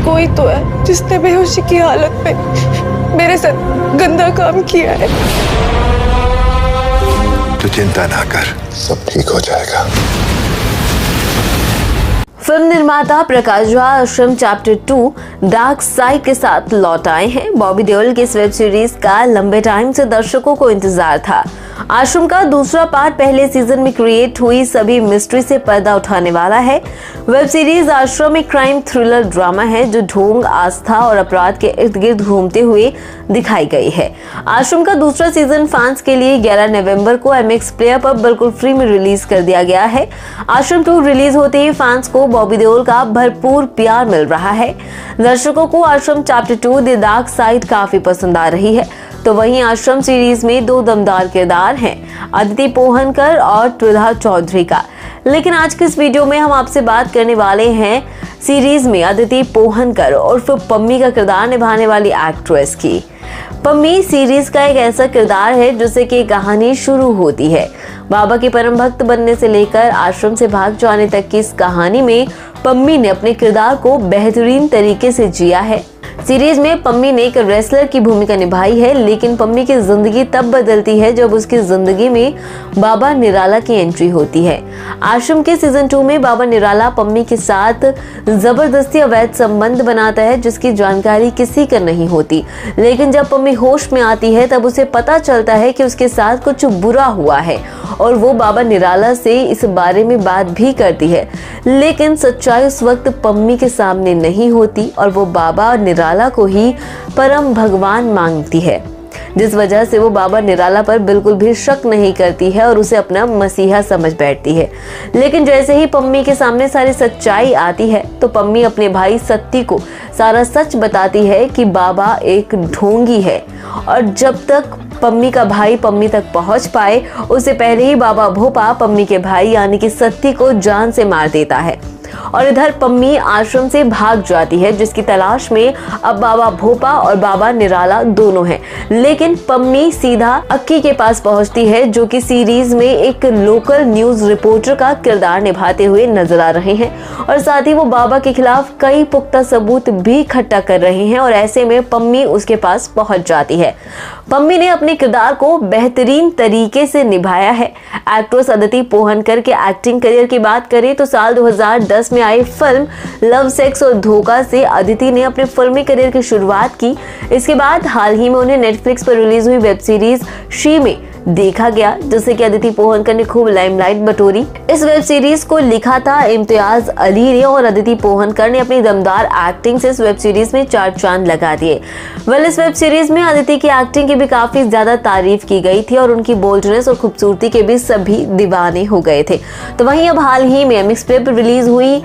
कोई तो है जिसने बेहोशी की हालत में मेरे साथ गंदा काम किया है। तू चिंता ना कर, सब ठीक हो जाएगा। फिल्म निर्माता प्रकाश झा आश्रम चैप्टर 2 डार्क साइड के साथ लौट आए हैं। बॉबी देओल की इस वेब सीरीज का लंबे टाइम से दर्शकों को इंतजार था। आश्रम का दूसरा पार्ट पहले सीजन में क्रिएट हुई सभी मिस्ट्री से पर्दा उठाने वाला है। वेब सीरीज आश्रम एक क्राइम थ्रिलर ड्रामा है जो ढोंग, आस्था और अपराध के इर्द गिर्द घूमते हुए दिखाई गई है। आश्रम का दूसरा सीजन फैंस के लिए 11 नवंबर को MX प्लेयर पर बिल्कुल फ्री में रिलीज कर दिया गया है। आश्रम 2 रिलीज होते ही फैंस को बॉबी देओल का भरपूर प्यार मिल रहा है। दर्शकों को आश्रम चैप्टर 2 द डार्क साइड काफी पसंद आ रही है। तो वहीं आश्रम सीरीज में 2 दमदार किरदार हैं, अदिति पोहनकर और त्रिधा चौधरी का। लेकिन आज के इस वीडियो में हम आपसे बात करने वाले हैं सीरीज में अदिति पोहनकर और फिर पम्मी का किरदार निभाने वाली एक्ट्रेस की। पम्मी सीरीज का एक ऐसा किरदार है जिससे कि कहानी शुरू होती है। बाबा के परम भक्त बनने से लेकर आश्रम से भाग जाने तक की इस कहानी में पम्मी ने अपने किरदार को बेहतरीन तरीके से जिया है। सीरीज में पम्मी ने एक रेसलर की भूमिका निभाई है, लेकिन पम्मी की जिंदगी तब बदलती है जब उसकी जिंदगी में बाबा निराला की एंट्री होती है। आश्रम के सीजन 2 में बाबा निराला पम्मी के साथ जबरदस्ती अवैध संबंध बनाता है जिसकी जानकारी किसी को नहीं होती। लेकिन जब पम्मी होश में आती है तब उसे पता चलता है कि उसके साथ कुछ बुरा हुआ है और वो बाबा निराला से इस बारे में बात भी करती है। लेकिन सच्चाई उस वक्त पम्मी के सामने नहीं होती और वो बाबा निराला को ही परम भगवान मांगती है, जिस वजह से वो बाबा निराला पर बिल्कुल भी शक नहीं करती है और उसे अपना मसीहा समझ बैठती है। लेकिन जैसे ही पम्मी के सामने सारी सच्चाई आती है तो पम्मी अपने भाई सत्ती को सारा सच बताती है कि बाबा एक ढोंगी है और जब तक पम्मी का भाई पम्मी तक पहुंच पाए उससे पहले ही बाबा भोपा पम्मी के भाई यानी कि सत्ती को जान से मार देता है। और इधर पम्मी आश्रम से भाग जाती है जिसकी तलाश में अब बाबा भोपा और बाबा निराला दोनों हैं। लेकिन पम्मी सीधा अक्की के पास पहुंचती है जो कि सीरीज में एक लोकल न्यूज रिपोर्टर का किरदार निभाते हुए नजर आ रहे हैं और साथ ही वो बाबा के खिलाफ कई पुख्ता सबूत भी इकट्ठा कर रहे हैं और ऐसे में पम्मी उसके पास पहुंच जाती है। पम्मी ने अपने किरदार को बेहतरीन तरीके से निभाया है। एक्ट्रेस अदिति पोहनकर के एक्टिंग करियर की बात करें तो साल 2010 में आई फिल्म लव, सेक्स और धोखा से अदिति ने अपने फिल्मी करियर की शुरुआत की। इसके बाद हाल ही में उन्हें नेटफ्लिक्स पर रिलीज हुई वेब सीरीज शी में देखा गया जिससे कि अदिति पोहनकर ने खूब लाइमलाइट बटोरी। इस वेब सीरीज को लिखा था इम्तियाज अली ने और अदिति पोहनकर ने अपनी दमदार एक्टिंग से इस वेब सीरीज में 4 चांद लगा दिए। इस वेब सीरीज में अदिति की एक्टिंग की भी काफी ज्यादा तारीफ की गई थी और उनकी बोल्डनेस और खूबसूरती के भी सभी दीवाने हो गए थे। तो वहीं अब हाल ही में MX प्ले पर रिलीज हुई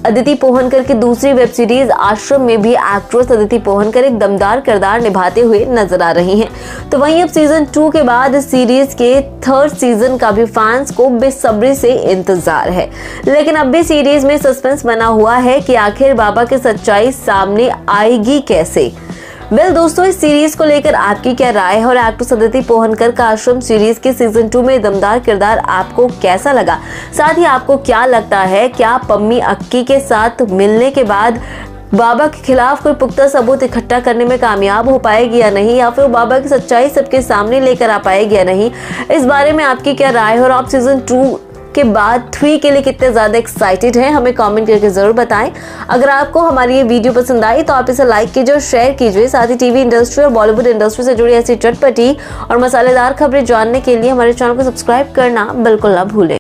अदिति पोहनकर की दूसरी वेब सीरीज आश्रम में भी एक्ट्रेस अदिति पोहनकर एक दमदार किरदार निभाते हुए नजर आ रही हैं। तो वहीं अब सीजन 2 के बाद इस सीरीज के 3rd सीजन का भी फैंस को बेसब्री से इंतजार है। लेकिन अब भी सीरीज में सस्पेंस बना हुआ है कि आखिर बाबा की सच्चाई सामने आएगी कैसे। दोस्तों, इस सीरीज को लेकर आपकी क्या राय है और एक्ट्रेस अदिति पोहनकर का आश्रम सीरीज के सीजन 2 में दमदार किरदार आपको कैसा लगा? साथ ही आपको क्या लगता है, क्या पम्मी अक्की के साथ मिलने के बाद बाबा के खिलाफ कोई पुख्ता सबूत इकट्ठा करने में कामयाब हो पाएगी या नहीं, या फिर बाबा की सच्चाई सबके सामने लेकर आ पाएगी या नहीं? इस बारे में आपकी क्या राय है और आप सीजन 2 के बाद 3 के लिए कितने ज्यादा एक्साइटेड हैं, हमें कमेंट करके जरूर बताएं। अगर आपको हमारी ये वीडियो पसंद आई तो आप इसे लाइक कीजिए और शेयर कीजिए। साथ ही टीवी इंडस्ट्री और बॉलीवुड इंडस्ट्री से जुड़ी ऐसी चटपटी और मसालेदार खबरें जानने के लिए हमारे चैनल को सब्सक्राइब करना बिल्कुल ना भूलें।